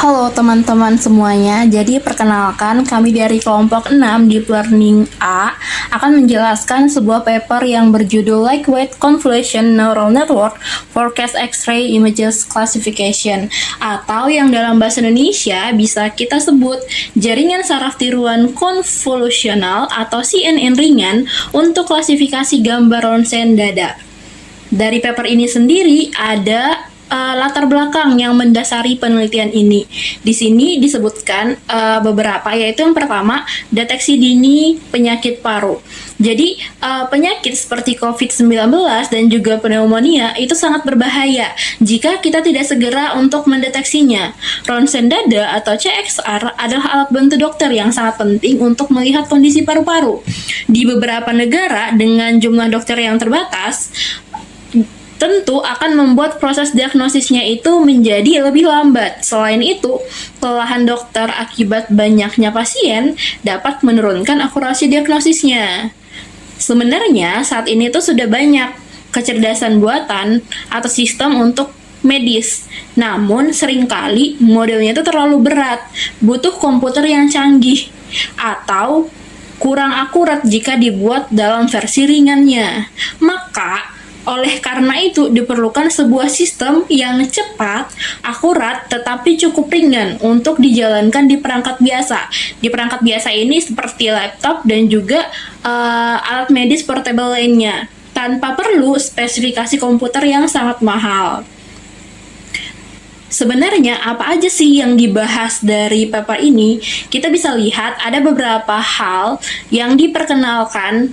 Halo teman-teman semuanya, jadi perkenalkan kami dari kelompok 6 Deep Learning A akan menjelaskan sebuah paper yang berjudul Lightweight Convolution Neural Network Forecast X-ray Images Classification, atau yang dalam bahasa Indonesia bisa kita sebut jaringan saraf tiruan konvolusional atau CNN ringan untuk klasifikasi gambar ronsen dada. Dari paper ini sendiri ada latar belakang yang mendasari penelitian ini. Di sini disebutkan beberapa, yaitu yang pertama, deteksi dini penyakit paru. Jadi, penyakit seperti COVID-19 dan juga pneumonia itu sangat berbahaya jika kita tidak segera untuk mendeteksinya. Ronsen dada atau CXR adalah alat bantu dokter yang sangat penting untuk melihat kondisi paru-paru. Di beberapa negara dengan jumlah dokter yang terbatas, tentu akan membuat proses diagnosisnya itu menjadi lebih lambat. Selain itu, kelelahan dokter akibat banyaknya pasien dapat menurunkan akurasi diagnosisnya. Sebenarnya saat ini tuh sudah banyak kecerdasan buatan atau sistem untuk medis. Namun seringkali modelnya itu terlalu berat, butuh komputer yang canggih, atau kurang akurat jika dibuat dalam versi ringannya. Maka oleh karena itu, diperlukan sebuah sistem yang cepat, akurat, tetapi cukup ringan untuk dijalankan di perangkat biasa. Di perangkat biasa ini seperti laptop dan juga alat medis portable lainnya, tanpa perlu spesifikasi komputer yang sangat mahal. Sebenarnya apa aja sih yang dibahas dari paper ini? Kita bisa lihat ada beberapa hal yang diperkenalkan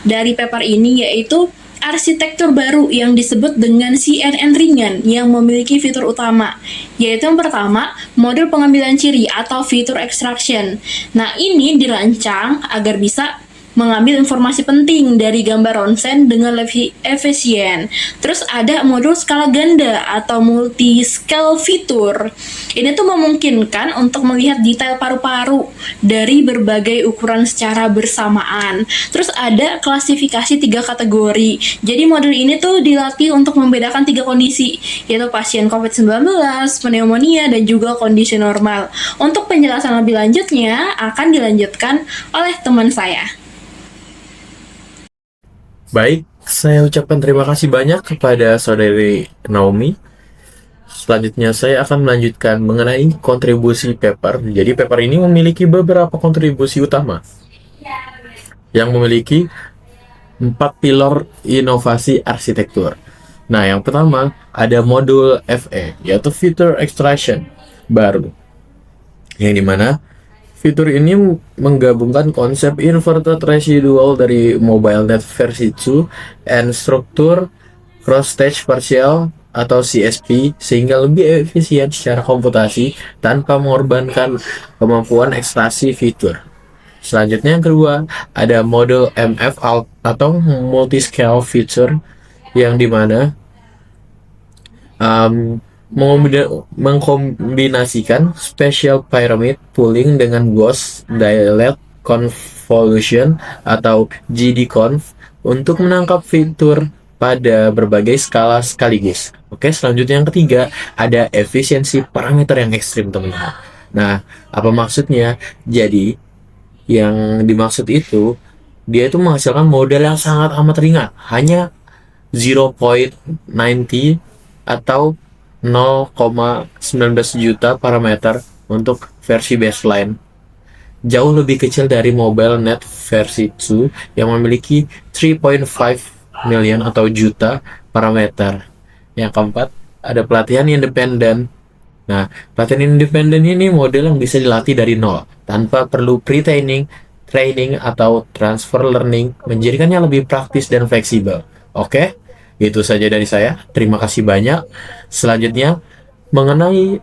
dari paper ini, yaitu arsitektur baru yang disebut dengan CNN ringan yang memiliki fitur utama, yaitu yang pertama, modul pengambilan ciri atau fitur extraction. Nah, ini dirancang agar bisa mengambil informasi penting dari gambar ronsen dengan lebih efisien. Terus ada modul skala ganda atau multi-scale fitur. Ini tuh memungkinkan untuk melihat detail paru-paru dari berbagai ukuran secara bersamaan. Terus ada klasifikasi 3 kategori. Jadi modul ini tuh dilatih untuk membedakan 3 kondisi, yaitu pasien COVID-19, pneumonia, dan juga kondisi normal. Untuk penjelasan lebih lanjutnya akan dilanjutkan oleh teman saya. Baik, saya ucapkan terima kasih banyak kepada saudari Naomi. Selanjutnya saya akan melanjutkan mengenai kontribusi paper. Jadi paper ini memiliki beberapa kontribusi utama yang memiliki 4 pilar inovasi arsitektur. Nah, yang pertama ada modul FE, yaitu Feature Extraction baru, yang dimana fitur ini menggabungkan konsep inverted residual dari MobileNet versi 2 and struktur cross-stage partial atau CSP sehingga lebih efisien secara komputasi tanpa mengorbankan kemampuan ekstraksi fitur. Selanjutnya yang kedua ada model MF atau multi-scale feature, yang dimana mengkombinasikan spatial pyramid pooling dengan Gauss Daylight Convolution atau GDConv untuk menangkap fitur pada berbagai skala sekaligus. Oke, selanjutnya yang ketiga ada efisiensi parameter yang ekstrim, teman-teman. Nah, apa maksudnya? Jadi, yang dimaksud itu, dia itu menghasilkan model yang sangat amat ringan, hanya 0.90 atau 0,19 juta parameter untuk versi baseline. Jauh lebih kecil dari MobileNet versi 2 yang memiliki 3.5 million atau juta parameter. Yang keempat, ada pelatihan independen. Nah, pelatihan independen ini model yang bisa dilatih dari nol, tanpa perlu pre-training, training, atau transfer learning, menjadikannya lebih praktis dan fleksibel. Oke? Itu saja dari saya. Terima kasih banyak. Selanjutnya mengenai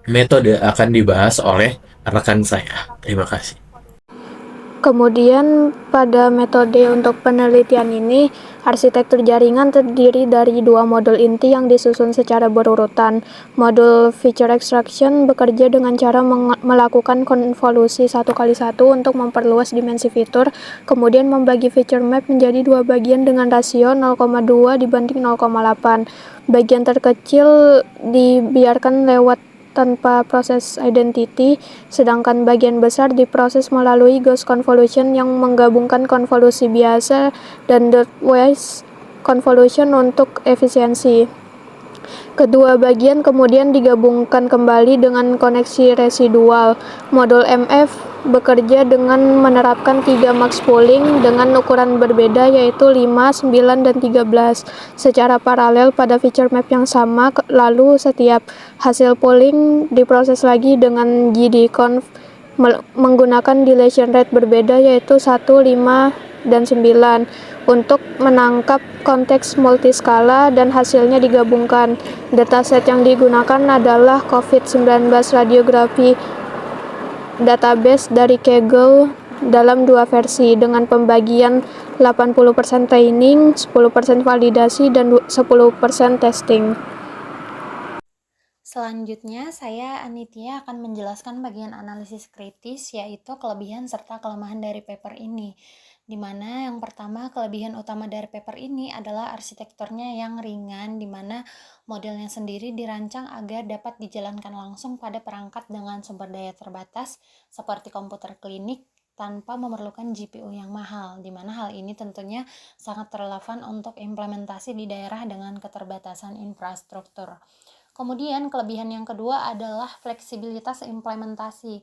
metode akan dibahas oleh rekan saya. Terima kasih. Kemudian pada metode untuk penelitian ini, arsitektur jaringan terdiri dari dua modul inti yang disusun secara berurutan. Modul feature extraction bekerja dengan cara melakukan konvolusi 1x1 untuk memperluas dimensi fitur, kemudian membagi feature map menjadi dua bagian dengan rasio 0,2 dibanding 0,8. Bagian terkecil dibiarkan lewat tanpa proses identity, sedangkan bagian besar diproses melalui Gauss convolution yang menggabungkan konvolusi biasa dan dot-wise convolution untuk efisiensi. Kedua bagian kemudian digabungkan kembali dengan koneksi residual. Modul MF bekerja dengan menerapkan 3 max pooling dengan ukuran berbeda yaitu 5, 9, dan 13 secara paralel pada feature map yang sama, lalu setiap hasil pooling diproses lagi dengan GDConv menggunakan deletion rate berbeda yaitu 1, 5, dan 9 untuk menangkap konteks multiskala dan hasilnya digabungkan. Dataset yang digunakan adalah COVID-19 radiografi database dari Kaggle dalam dua versi dengan pembagian 80% training, 10% validasi, dan 10% testing. Selanjutnya, saya Anitya akan menjelaskan bagian analisis kritis, yaitu kelebihan serta kelemahan dari paper ini. Di mana yang pertama, kelebihan utama dari paper ini adalah arsitekturnya yang ringan, di mana modelnya sendiri dirancang agar dapat dijalankan langsung pada perangkat dengan sumber daya terbatas, seperti komputer klinik, tanpa memerlukan GPU yang mahal, di mana hal ini tentunya sangat relevan untuk implementasi di daerah dengan keterbatasan infrastruktur. Kemudian kelebihan yang kedua adalah fleksibilitas implementasi,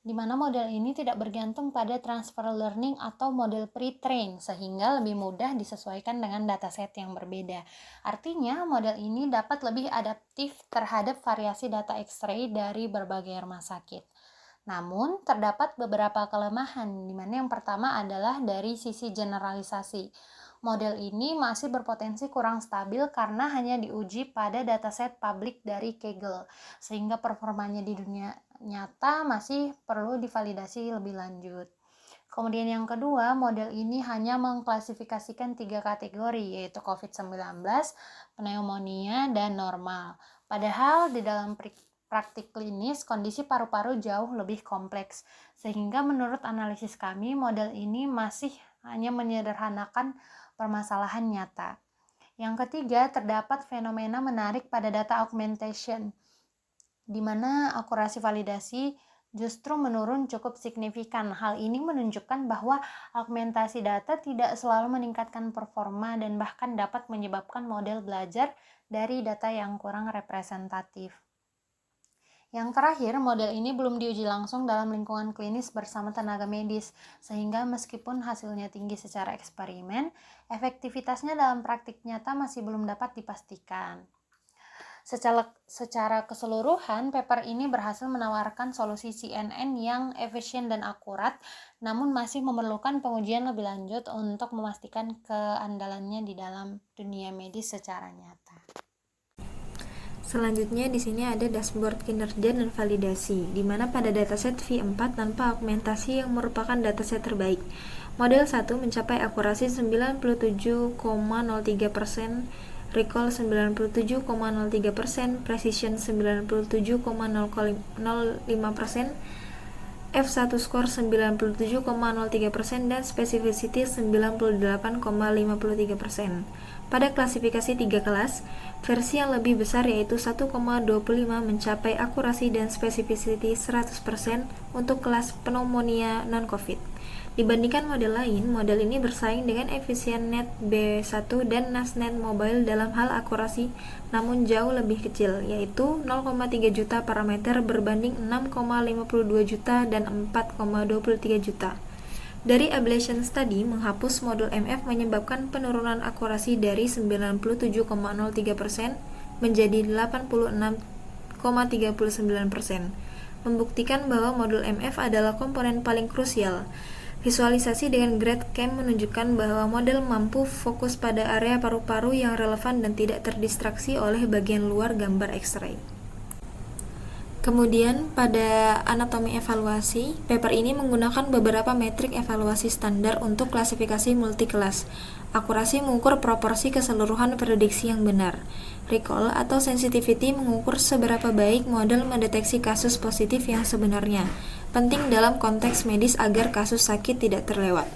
di mana model ini tidak bergantung pada transfer learning atau model pre-train, sehingga lebih mudah disesuaikan dengan dataset yang berbeda. Artinya, model ini dapat lebih adaptif terhadap variasi data X-ray dari berbagai rumah sakit. Namun, terdapat beberapa kelemahan, di mana yang pertama adalah dari sisi generalisasi. Model ini masih berpotensi kurang stabil karena hanya diuji pada dataset publik dari Kaggle, sehingga performanya di dunia nyata masih perlu divalidasi lebih lanjut. Kemudian yang kedua, model ini hanya mengklasifikasikan 3 kategori, yaitu COVID-19, pneumonia, dan normal. Padahal di dalam praktik klinis, kondisi paru-paru jauh lebih kompleks, sehingga menurut analisis kami, model ini masih hanya menyederhanakan permasalahan nyata. Yang ketiga, terdapat fenomena menarik pada data augmentation, di mana akurasi validasi justru menurun cukup signifikan. Hal ini menunjukkan bahwa augmentasi data tidak selalu meningkatkan performa dan bahkan dapat menyebabkan model belajar dari data yang kurang representatif. Yang terakhir, model ini belum diuji langsung dalam lingkungan klinis bersama tenaga medis, sehingga meskipun hasilnya tinggi secara eksperimen, efektivitasnya dalam praktik nyata masih belum dapat dipastikan. Secara keseluruhan, paper ini berhasil menawarkan solusi CNN yang efisien dan akurat, namun masih memerlukan pengujian lebih lanjut untuk memastikan keandalannya di dalam dunia medis secara nyata. Selanjutnya di sini ada dashboard kinerja dan validasi, di mana pada dataset V4 tanpa augmentasi yang merupakan dataset terbaik. Model 1 mencapai akurasi 97,03%, recall 97,03%, precision 97,05%, F1 score 97,03%, dan specificity 98,53%. Pada klasifikasi 3 kelas, versi yang lebih besar yaitu 1,25 mencapai akurasi dan specificity 100% untuk kelas pneumonia non-COVID. Dibandingkan model lain, model ini bersaing dengan EfficientNet B1 dan NASNet Mobile dalam hal akurasi, namun jauh lebih kecil, yaitu 0,3 juta parameter berbanding 6,52 juta dan 4,23 juta. Dari ablation study, menghapus modul MF menyebabkan penurunan akurasi dari 97,03% menjadi 86,39%, membuktikan bahwa modul MF adalah komponen paling krusial. Visualisasi dengan GradCam menunjukkan bahwa model mampu fokus pada area paru-paru yang relevan dan tidak terdistraksi oleh bagian luar gambar X-ray. Kemudian, pada anatomi evaluasi, paper ini menggunakan beberapa metrik evaluasi standar untuk klasifikasi multikelas. Akurasi mengukur proporsi keseluruhan prediksi yang benar. Recall atau sensitivity mengukur seberapa baik model mendeteksi kasus positif yang sebenarnya. Penting dalam konteks medis agar kasus sakit tidak terlewat.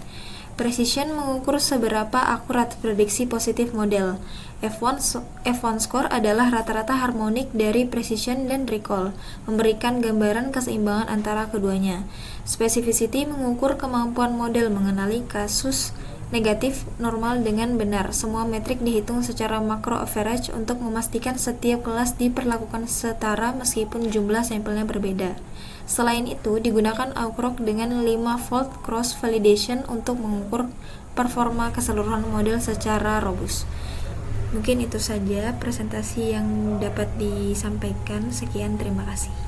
Precision mengukur seberapa akurat prediksi positif model. F1 score adalah rata-rata harmonik dari precision dan recall, memberikan gambaran keseimbangan antara keduanya. Specificity mengukur kemampuan model mengenali kasus negatif normal dengan benar. Semua metrik dihitung secara macro average untuk memastikan setiap kelas diperlakukan setara meskipun jumlah sampelnya berbeda. Selain itu, digunakan Awkrock dengan 5-fold cross validation untuk mengukur performa keseluruhan model secara robust. Mungkin itu saja presentasi yang dapat disampaikan. Sekian, terima kasih.